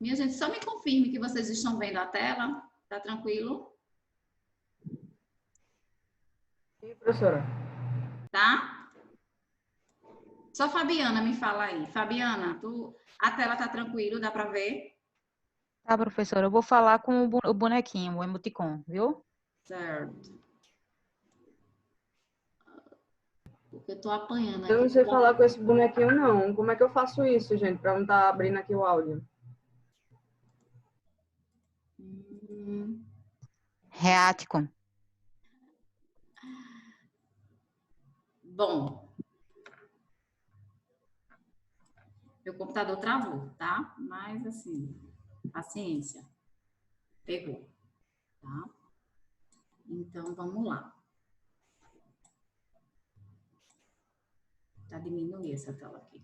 Minha gente, só me confirme que vocês estão vendo a tela. Tá tranquilo? Sim, professora. Tá? Só Fabiana me fala aí. Fabiana, a tela tá tranquilo, dá para ver? Tá, professora, eu vou falar com o bonequinho, o emoticon, viu? Certo. Porque eu tô apanhando Eu aqui. não sei falar com esse bonequinho, não. Como é que eu faço isso, gente, para não estar abrindo aqui o áudio? Hum, Reaticon. Bom, meu computador travou, tá? Mas assim, paciência. Pegou, tá? Então, vamos lá. Tá diminuir essa tela aqui.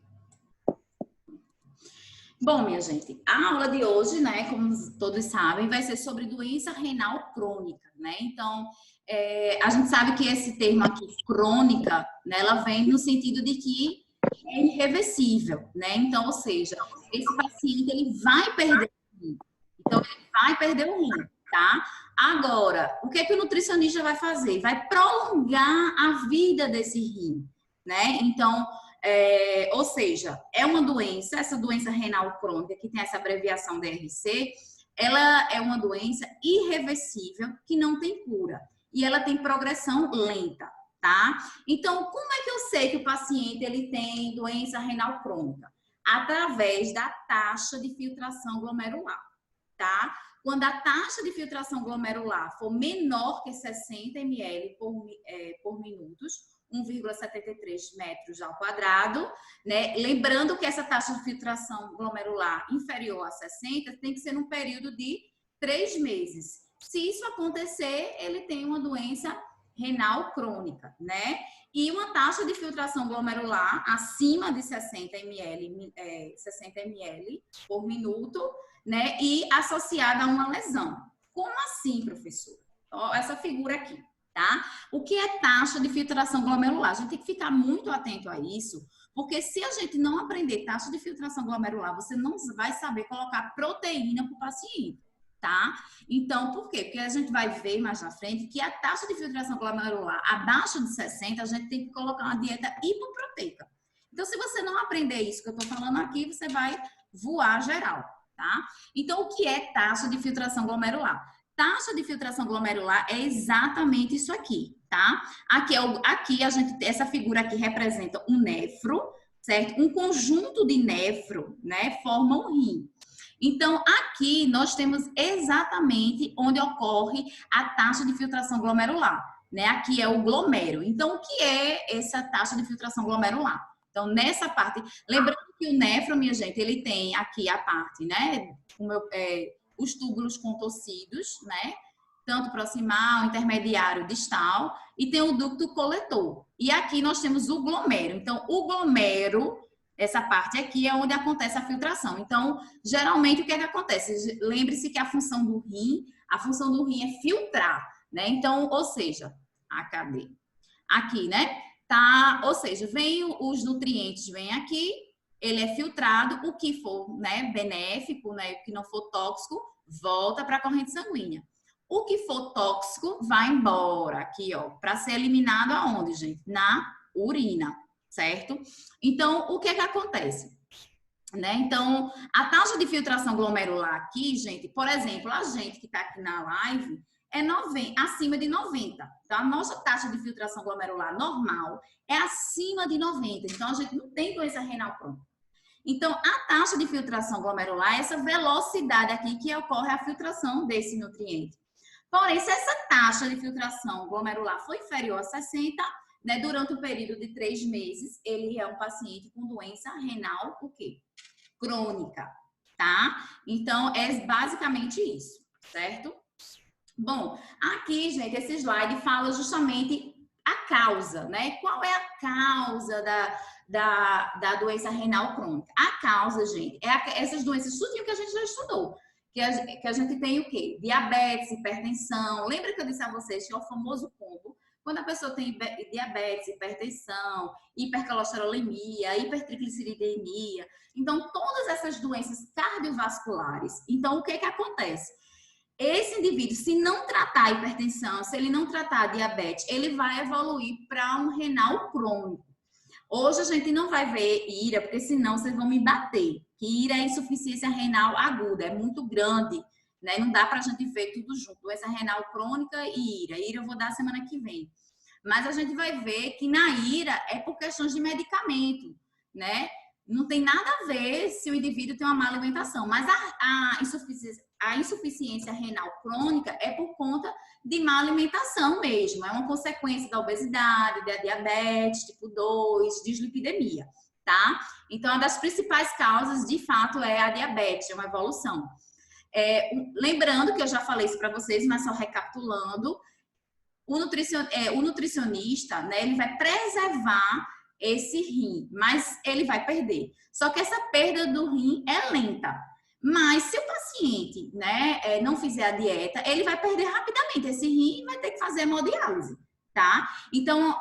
Bom, minha gente, a aula de hoje, né, como todos sabem, vai ser sobre doença renal crônica, né? Então, a gente sabe que esse termo aqui, crônica, né, ela vem no sentido de que é irreversível, né? Então, ou seja, esse paciente, ele vai perder o rim. Então, ele vai perder o rim, tá? Agora, o que é que o nutricionista vai fazer? Vai prolongar a vida desse rim, né? Então, ou seja, é uma doença, essa doença renal crônica, que tem essa abreviação DRC, ela é uma doença irreversível que não tem cura. E ela tem progressão lenta, tá? Então, como é que eu sei que o paciente ele tem doença renal crônica? Através da taxa de filtração glomerular, tá? Quando a taxa de filtração glomerular for menor que 60 ml por minutos, 1,73 metros ao quadrado, né? Lembrando que essa taxa de filtração glomerular inferior a 60 tem que ser num período de 3 meses. Se isso acontecer, ele tem uma doença renal crônica, né? E uma taxa de filtração glomerular acima de 60 ml por minuto, né? E associada a uma lesão. Como assim, professor? Ó, essa figura aqui, tá? O que é taxa de filtração glomerular? A gente tem que ficar muito atento a isso, porque se a gente não aprender taxa de filtração glomerular, você não vai saber colocar proteína para o paciente, tá? Então, por quê? Porque a gente vai ver mais na frente que a taxa de filtração glomerular abaixo de 60, a gente tem que colocar uma dieta hipoproteica. Então, se você não aprender isso que eu tô falando aqui, você vai voar geral, tá? Então, o que é taxa de filtração glomerular? Taxa de filtração glomerular é exatamente isso aqui, tá? Aqui essa figura aqui representa um néfro, certo? Um conjunto de néfro, né, forma um rim. Então, aqui nós temos exatamente onde ocorre a taxa de filtração glomerular, né? Aqui é o glomérulo. Então, o que é essa taxa de filtração glomerular? Então, nessa parte, lembrando que o néfro, minha gente, ele tem aqui a parte, né? Os túbulos contorcidos, né? Tanto proximal, intermediário, distal, e tem o ducto coletor. E aqui nós temos o glomérulo. Então, o glomérulo, essa parte aqui é onde acontece a filtração. Então, geralmente, o que é que acontece? Lembre-se que a função do rim é filtrar, né? Então, ou seja, cadê? Aqui, né? Tá, ou seja, vem os nutrientes, vem aqui, ele é filtrado, o que for, né, benéfico, né, o que não for tóxico, volta para a corrente sanguínea. O que for tóxico vai embora aqui, ó, para ser eliminado aonde, gente? Na urina, certo? Então, o que é que acontece? Né? Então, a taxa de filtração glomerular aqui, gente, por exemplo, a gente que está aqui na live é acima de 90. Então, a nossa taxa de filtração glomerular normal é acima de 90. Então, a gente não tem doença renal crônica. Então, a taxa de filtração glomerular é essa velocidade aqui que ocorre a filtração desse nutriente. Porém, se essa taxa de filtração glomerular for inferior a 60, né, durante o período de 3 meses, ele é um paciente com doença renal, o quê? Crônica, tá? Então, é basicamente isso, certo? Bom, aqui, gente, esse slide fala justamente a causa, né? Qual é a causa da doença renal crônica? A causa, gente, essas doenças, tudo que a gente já estudou. Que a gente tem o quê? Diabetes, hipertensão. Lembra que eu disse a vocês que é o famoso combo? Quando a pessoa tem diabetes, hipertensão, hipercolesterolemia, hipertrigliceridemia, então todas essas doenças cardiovasculares. Então, o que acontece? Esse indivíduo, se não tratar a hipertensão, se ele não tratar a diabetes, ele vai evoluir para um renal crônico. Hoje a gente não vai ver IRA, porque senão vocês vão me bater. Que IRA é insuficiência renal aguda, é muito grande, né? Não dá para a gente ver tudo junto. Doença renal crônica e IRA. IRA eu vou dar semana que vem. Mas a gente vai ver que na IRA é por questões de medicamento, né? Não tem nada a ver se o indivíduo tem uma má alimentação, mas a insuficiência renal crônica é por conta de má alimentação mesmo, é uma consequência da obesidade, da diabetes tipo 2, dislipidemia, tá? Então, uma das principais causas, de fato, é a diabetes, é uma evolução. Lembrando que eu já falei isso para vocês, mas só recapitulando, o nutricionista, né, ele vai preservar esse rim, mas ele vai perder. Só que essa perda do rim é lenta. Mas se o paciente, né, não fizer a dieta, ele vai perder rapidamente esse rim e vai ter que fazer hemodiálise, tá? Então,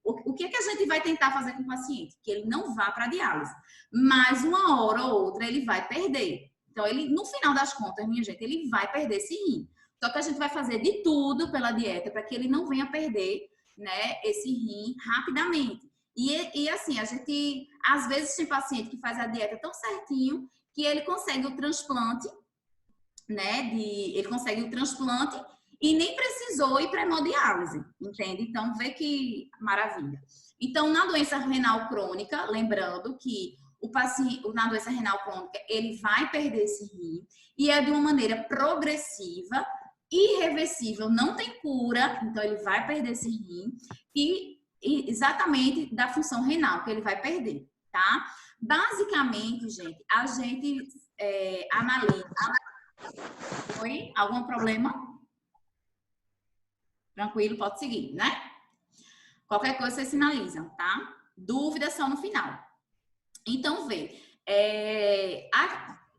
o que a gente vai tentar fazer com o paciente? Que ele não vá para a diálise. Mas uma hora ou outra ele vai perder. Então, ele, no final das contas, minha gente, ele vai perder esse rim. Só que a gente vai fazer de tudo pela dieta para que ele não venha perder, né, esse rim rapidamente. E assim, a gente, às vezes, tem paciente que faz a dieta tão certinho que ele consegue o transplante, né, ele consegue o transplante e nem precisou ir para hemodiálise, entende? Então, vê que maravilha. Então, na doença renal crônica, lembrando que o paciente, na doença renal crônica, ele vai perder esse rim e é de uma maneira progressiva, irreversível, não tem cura, então ele vai perder esse rim e exatamente da função renal que ele vai perder, tá? Basicamente, gente, a gente analisa. Oi? Algum problema? Tranquilo, pode seguir, né? Qualquer coisa vocês sinalizam, tá? Dúvidas só no final. Então, vê.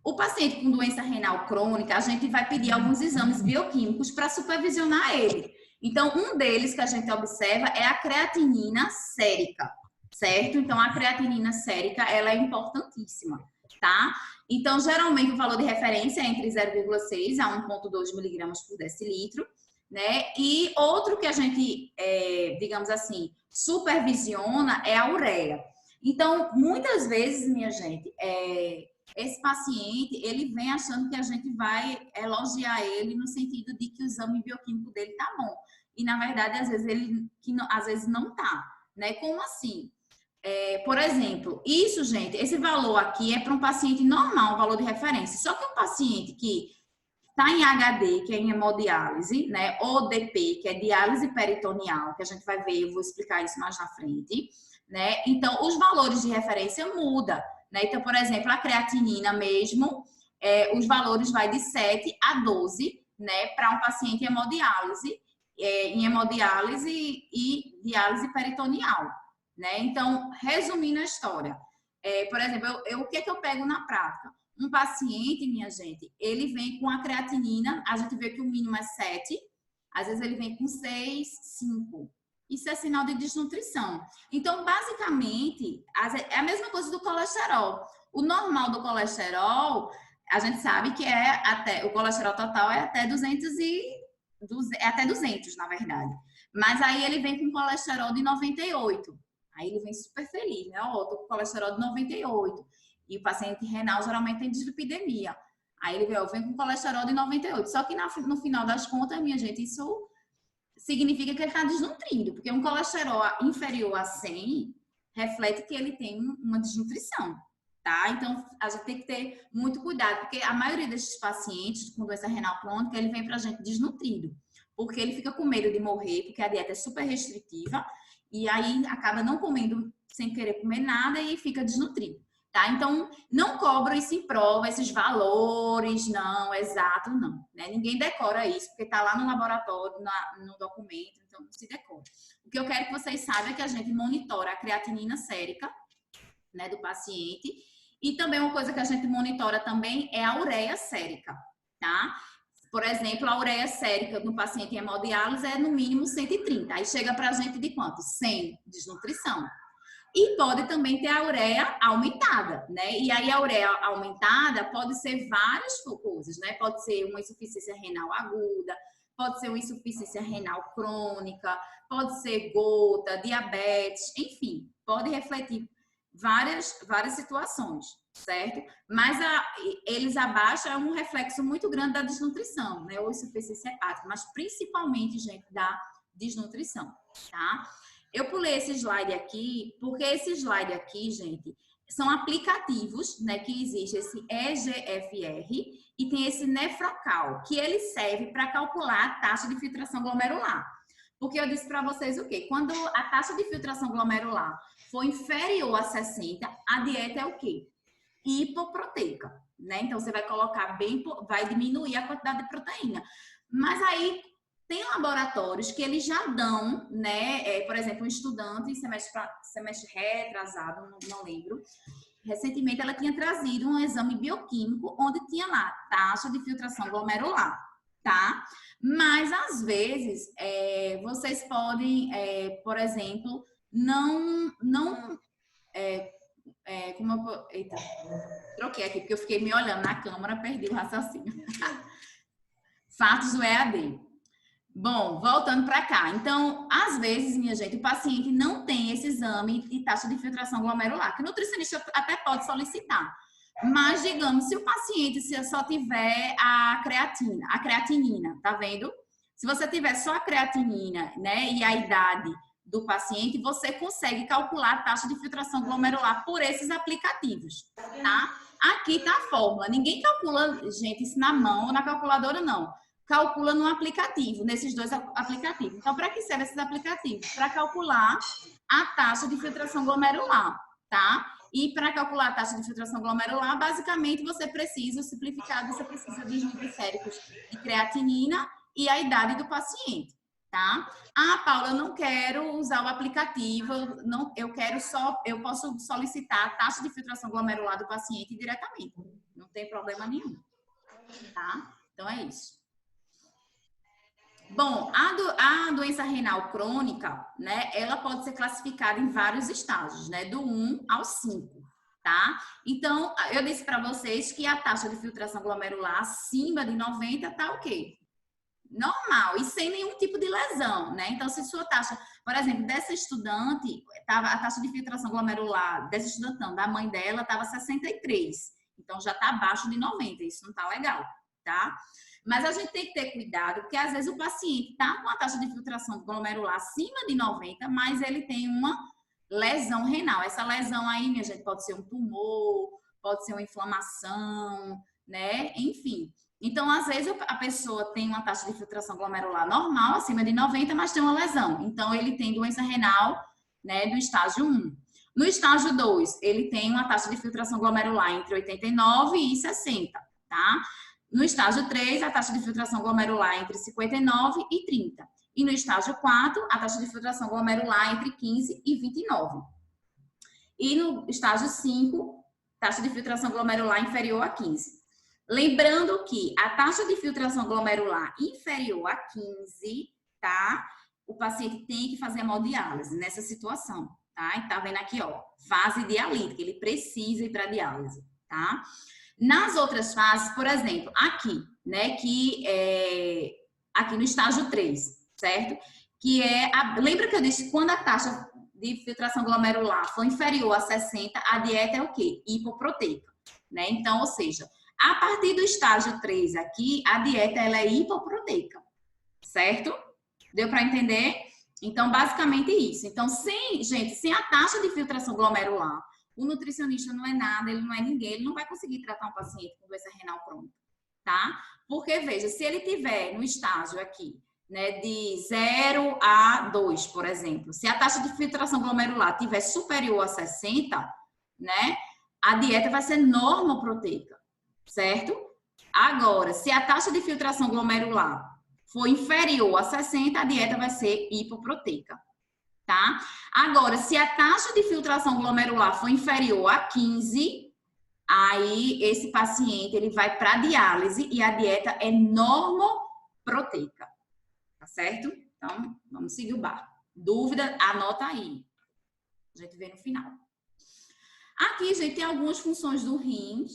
O paciente com doença renal crônica, a gente vai pedir alguns exames bioquímicos para supervisionar ele. Então, um deles que a gente observa é a creatinina sérica, certo? Então, a creatinina sérica, ela é importantíssima, tá? Então, geralmente, o valor de referência é entre 0,6 a 1,2 miligramas por decilitro, né? E outro que a gente, digamos assim, supervisiona é a ureia. Então, muitas vezes, minha gente, esse paciente, ele vem achando que a gente vai elogiar ele no sentido de que o exame bioquímico dele tá bom. E, na verdade, às vezes não tá, né? Como assim? Por exemplo, isso, gente, esse valor aqui é para um paciente normal, o valor de referência. Só que um paciente que está em HD, que é em hemodiálise, né? Ou DP, que é diálise peritoneal, que a gente vai ver, eu vou explicar isso mais na frente, né? Então, os valores de referência mudam. Né? Então, por exemplo, a creatinina mesmo, os valores vai de 7 a 12, né, para um paciente em hemodiálise e diálise peritoneal, né? Então, resumindo a história, por exemplo, o que eu pego na prática? Um paciente, minha gente, ele vem com a creatinina, a gente vê que o mínimo é 7, às vezes ele vem com 6, 5. Isso é sinal de desnutrição. Então, basicamente, é a mesma coisa do colesterol. O normal do colesterol, a gente sabe que o colesterol total é até 200, na verdade. Mas aí ele vem com colesterol de 98. Aí ele vem super feliz, né? Ó, tô com colesterol de 98. E o paciente renal geralmente tem dislipidemia. Aí ele vem com colesterol de 98. Só que no final das contas, minha gente, isso significa que ele está desnutrido, porque um colesterol inferior a 100 reflete que ele tem uma desnutrição, tá? Então, a gente tem que ter muito cuidado, porque a maioria desses pacientes com doença renal crônica, ele vem pra gente desnutrido, porque ele fica com medo de morrer, porque a dieta é super restritiva, e aí acaba não comendo sem querer comer nada e fica desnutrido. Tá? Então, não cobro isso em prova, esses valores, não, exato, não. Né? Ninguém decora isso, porque está lá no laboratório, no documento, então não se decora. O que eu quero que vocês saibam é que a gente monitora a creatinina sérica, né, do paciente, e também uma coisa que a gente monitora também é a ureia sérica, tá? Por exemplo, a ureia sérica no paciente em hemodiálise é no mínimo 130. Aí chega para a gente de quanto? 100, desnutrição. E pode também ter a ureia aumentada, né? E aí a ureia aumentada pode ser várias coisas, né? Pode ser uma insuficiência renal aguda, pode ser uma insuficiência renal crônica, pode ser gota, diabetes, enfim, pode refletir várias situações, certo? Mas eles abaixo é um reflexo muito grande da desnutrição, né? Ou insuficiência hepática, mas principalmente, gente, da desnutrição, tá? Eu pulei esse slide aqui, porque esse slide aqui, gente, são aplicativos, né, que existe esse eGFR e tem esse Nefrocal, que ele serve para calcular a taxa de filtração glomerular. Porque eu disse para vocês o quê? Quando a taxa de filtração glomerular for inferior a 60, a dieta é o quê? Hipoproteica, né? Então, você vai colocar vai diminuir a quantidade de proteína. Mas aí, tem laboratórios que eles já dão, né? Por exemplo, um estudante, semestre retrasado, não lembro. Recentemente, ela tinha trazido um exame bioquímico onde tinha lá taxa de filtração glomerular, tá? Mas, às vezes, vocês podem, por exemplo, eita, troquei aqui, porque eu fiquei me olhando na câmera, perdi o raciocínio. Fatos do EAD. Bom, voltando para cá. Então, às vezes, minha gente, o paciente não tem esse exame de taxa de filtração glomerular, que o nutricionista até pode solicitar. Mas, digamos, se o paciente só tiver a creatinina, tá vendo? Se você tiver só a creatinina, né, e a idade do paciente, você consegue calcular a taxa de filtração glomerular por esses aplicativos, tá? Aqui tá a fórmula. Ninguém calcula, gente, isso na mão ou na calculadora, não. Calcula no aplicativo, nesses dois aplicativos. Então, para que servem esses aplicativos? Para calcular a taxa de filtração glomerular, tá? E para calcular a taxa de filtração glomerular, basicamente, você precisa, simplificado, você precisa dos glicéricos de creatinina e a idade do paciente, tá? Ah, Paula, eu não quero usar o aplicativo, eu posso solicitar a taxa de filtração glomerular do paciente diretamente. Não tem problema nenhum, tá? Então, é isso. Bom, a doença renal crônica, né, ela pode ser classificada em vários estágios, né, do 1 ao 5, tá? Então, eu disse para vocês que a taxa de filtração glomerular acima de 90 tá o quê? Normal e sem nenhum tipo de lesão, né? Então, se sua taxa, por exemplo, dessa estudante, a taxa de filtração glomerular dessa estudante, não, da mãe dela, estava 63. Então, já tá abaixo de 90, isso não tá legal, tá? Mas a gente tem que ter cuidado, porque às vezes o paciente está com a taxa de filtração glomerular acima de 90, mas ele tem uma lesão renal. Essa lesão aí, minha gente, pode ser um tumor, pode ser uma inflamação, né? Enfim. Então, às vezes, a pessoa tem uma taxa de filtração glomerular normal, acima de 90, mas tem uma lesão. Então, ele tem doença renal, né, do estágio 1. No estágio 2, ele tem uma taxa de filtração glomerular entre 89 e 60, tá? No estágio 3, a taxa de filtração glomerular entre 59 e 30. E no estágio 4, a taxa de filtração glomerular entre 15 e 29. E no estágio 5, taxa de filtração glomerular inferior a 15. Lembrando que a taxa de filtração glomerular inferior a 15, tá? O paciente tem que fazer hemodiálise nessa situação, tá? E tá vendo aqui, ó, fase dialítica, ele precisa ir para diálise, tá? Nas outras fases, por exemplo, aqui, né, aqui no estágio 3, certo? Que lembra que eu disse que quando a taxa de filtração glomerular for inferior a 60, a dieta é o quê? Hipoproteica, né? Então, ou seja, a partir do estágio 3 aqui, a dieta ela é hipoproteica, certo? Deu para entender? Então, basicamente isso. Então, sem a taxa de filtração glomerular, o nutricionista não é nada, ele não é ninguém, ele não vai conseguir tratar um paciente com doença renal crônica, tá? Porque, veja, se ele tiver no estágio aqui, né, de 0 a 2, por exemplo, se a taxa de filtração glomerular tiver superior a 60, né, a dieta vai ser normoproteica, certo? Agora, se a taxa de filtração glomerular for inferior a 60, a dieta vai ser hipoproteica. Tá? Agora, se a taxa de filtração glomerular for inferior a 15, aí esse paciente ele vai para diálise e a dieta é normoproteica, tá certo? Então, vamos seguir o barco. Dúvida, anota aí. A gente vê no final. Aqui, gente, tem algumas funções do rim,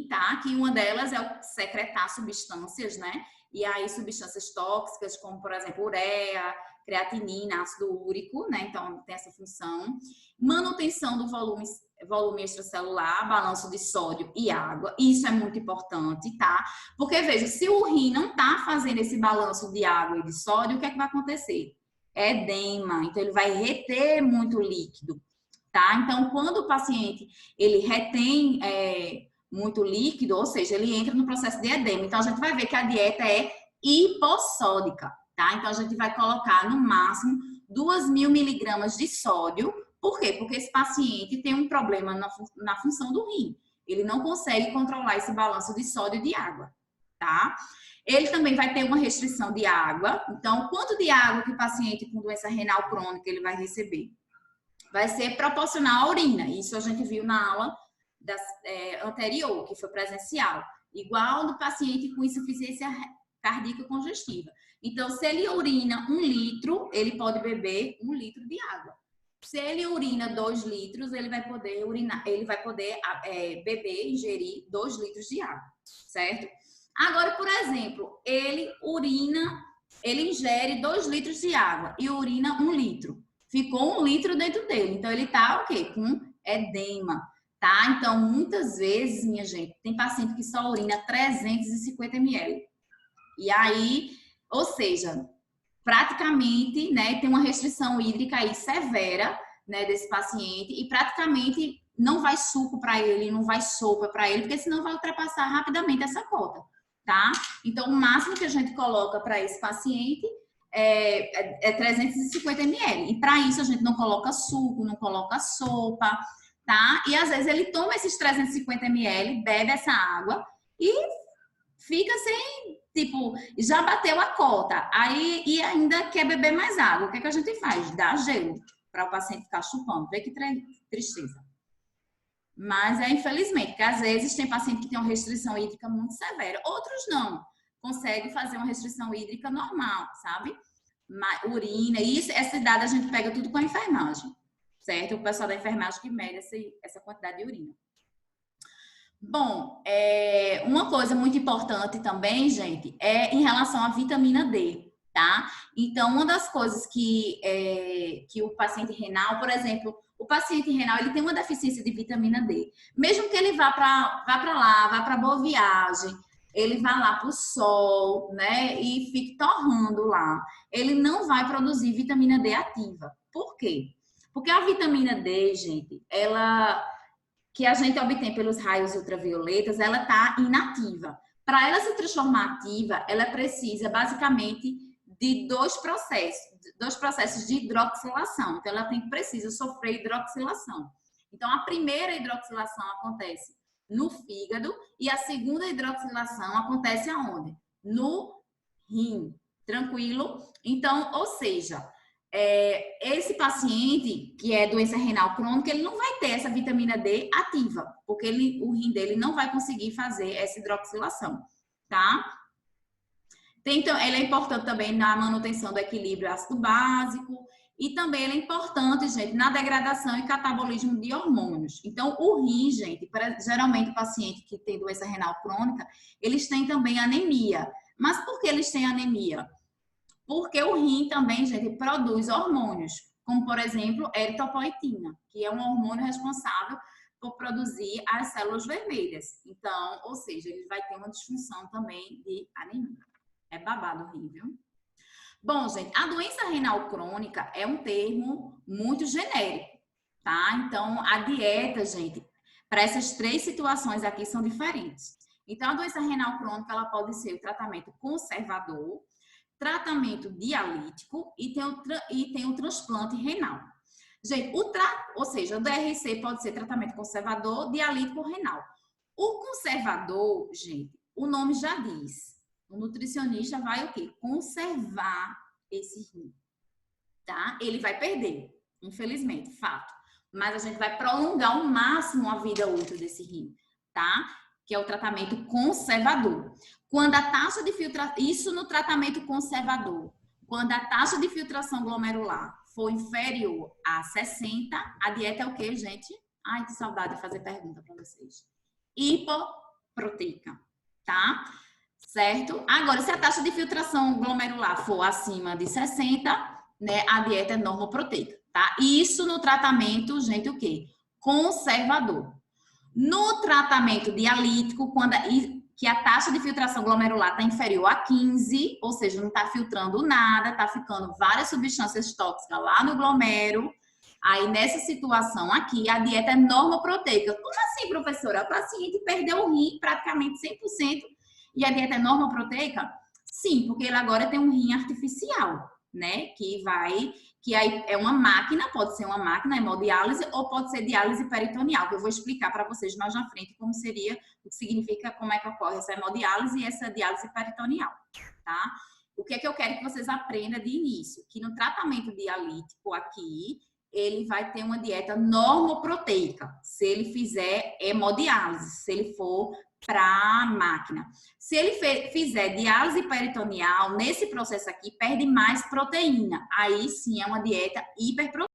tá? Que uma delas é o secretar substâncias, né? E aí, substâncias tóxicas, como, por exemplo, ureia, creatinina, ácido úrico, né? Então, tem essa função. Manutenção do volume extracelular, balanço de sódio e água. Isso é muito importante, tá? Porque, veja, se o rim não tá fazendo esse balanço de água e de sódio, o que é que vai acontecer? Edema. Então, ele vai reter muito líquido, tá? Então, quando o paciente, ele retém muito líquido, ou seja, ele entra no processo de edema. Então, a gente vai ver que a dieta é hipossódica, tá? Então, a gente vai colocar, no máximo, 2.000 miligramas de sódio. Por quê? Porque esse paciente tem um problema na função do rim. Ele não consegue controlar esse balanço de sódio e de água, tá? Ele também vai ter uma restrição de água. Então, quanto de água que o paciente com doença renal crônica ele vai receber? Vai ser proporcional à urina. Isso a gente viu na aula anterior, que foi presencial. Igual do paciente com insuficiência cardíaca congestiva. Então, se ele urina 1 litro, ele pode beber 1 litro de água. Se ele urina 2 litros, ele vai poder beber, ingerir 2 litros de água, certo? Agora, por exemplo, ele ingere 2 litros de água e urina 1 litro. Ficou 1 litro dentro dele. Então, ele tá o quê? Com edema, tá? Então, muitas vezes, minha gente, tem paciente que só urina 350 ml. E aí, ou seja, praticamente, né, tem uma restrição hídrica aí severa, né, desse paciente e praticamente não vai suco para ele, não vai sopa para ele, porque senão vai ultrapassar rapidamente essa cota, tá? Então, o máximo que a gente coloca para esse paciente é 350 ml. E para isso a gente não coloca suco, não coloca sopa, tá? E às vezes ele toma esses 350 ml, bebe essa água e fica sem, tipo, já bateu a cota. Aí e ainda quer beber mais água. O que é que a gente faz? Dá gelo para o paciente ficar chupando. Vê que tristeza. Mas infelizmente, porque às vezes tem paciente que tem uma restrição hídrica muito severa. Outros não. Consegue fazer uma restrição hídrica normal, sabe? Urina, isso, essa dada a gente pega tudo com a enfermagem, certo? O pessoal da enfermagem que mede essa quantidade de urina. Bom, uma coisa muito importante também, gente, é em relação à vitamina D, tá? Então, uma das coisas que o paciente renal, por exemplo, o paciente renal, ele tem uma deficiência de vitamina D. Mesmo que ele vá para boa viagem, ele vai lá para o sol, né, e fique torrando lá. Ele não vai produzir vitamina D ativa. Por quê? Porque a vitamina D, gente, que a gente obtém pelos raios ultravioletas, ela está inativa. Para ela se transformar ativa, ela precisa basicamente de dois processos de hidroxilação. Então, ela precisa sofrer hidroxilação. Então, a primeira hidroxilação acontece no fígado e a segunda hidroxilação acontece aonde? No rim. Tranquilo? Então, ou seja, esse paciente que é doença renal crônica, ele não vai ter essa vitamina D ativa, porque o rim dele não vai conseguir fazer essa hidroxilação, tá? Então, ela é importante também na manutenção do equilíbrio ácido básico e também ela é importante, gente, na degradação e catabolismo de hormônios. Então, o rim, gente, geralmente o paciente que tem doença renal crônica, eles têm também anemia. Mas por que eles têm anemia? Porque o rim também, gente, produz hormônios, como, por exemplo, eritropoetina, que é um hormônio responsável por produzir as células vermelhas. Então, ou seja, ele vai ter uma disfunção também de anemia. É babado o rim, viu? Bom, gente, a doença renal crônica é um termo muito genérico, tá? Então, a dieta, gente, para essas 3 situações aqui são diferentes. Então, a doença renal crônica, ela pode ser o tratamento conservador, tratamento dialítico e tem o transplante renal. Gente, ou seja, o DRC pode ser tratamento conservador, dialítico ou renal. O conservador, gente, o nome já diz. O nutricionista vai o quê? Conservar esse rim, tá? Ele vai perder, infelizmente, fato. mas a gente vai prolongar ao máximo a vida útil desse rim, tá? Que é o tratamento conservador. Quando a taxa de filtração, isso no tratamento conservador, quando a taxa de filtração glomerular for inferior a 60, a dieta é o quê, gente? Ai, que saudade de fazer pergunta para vocês. Hipoproteica, tá? Certo? Agora, se a taxa de filtração glomerular for acima de 60, né, a dieta é normoproteica, tá? Isso no tratamento, gente, o quê? Conservador. No tratamento dialítico, que a taxa de filtração glomerular está inferior a 15, ou seja, não está filtrando nada, está ficando várias substâncias tóxicas lá no glomérulo. Aí, nessa situação aqui, a dieta é normoproteica. Como assim, professora? A paciente perdeu o rim praticamente 100% e a dieta é normoproteica? Sim, porque ele agora tem um rim artificial, né? Que aí é uma máquina, pode ser uma máquina, hemodiálise, ou pode ser diálise peritoneal, que eu vou explicar para vocês mais na frente como seria, o que significa, como é que ocorre essa hemodiálise e essa diálise peritoneal, tá? O que é que eu quero que vocês aprendam de início? Que no tratamento dialítico aqui, ele vai ter uma dieta normoproteica, se ele fizer hemodiálise, se ele for para a máquina. Se ele fizer diálise peritoneal, nesse processo aqui, perde mais proteína. Aí sim é uma dieta hiperproteica.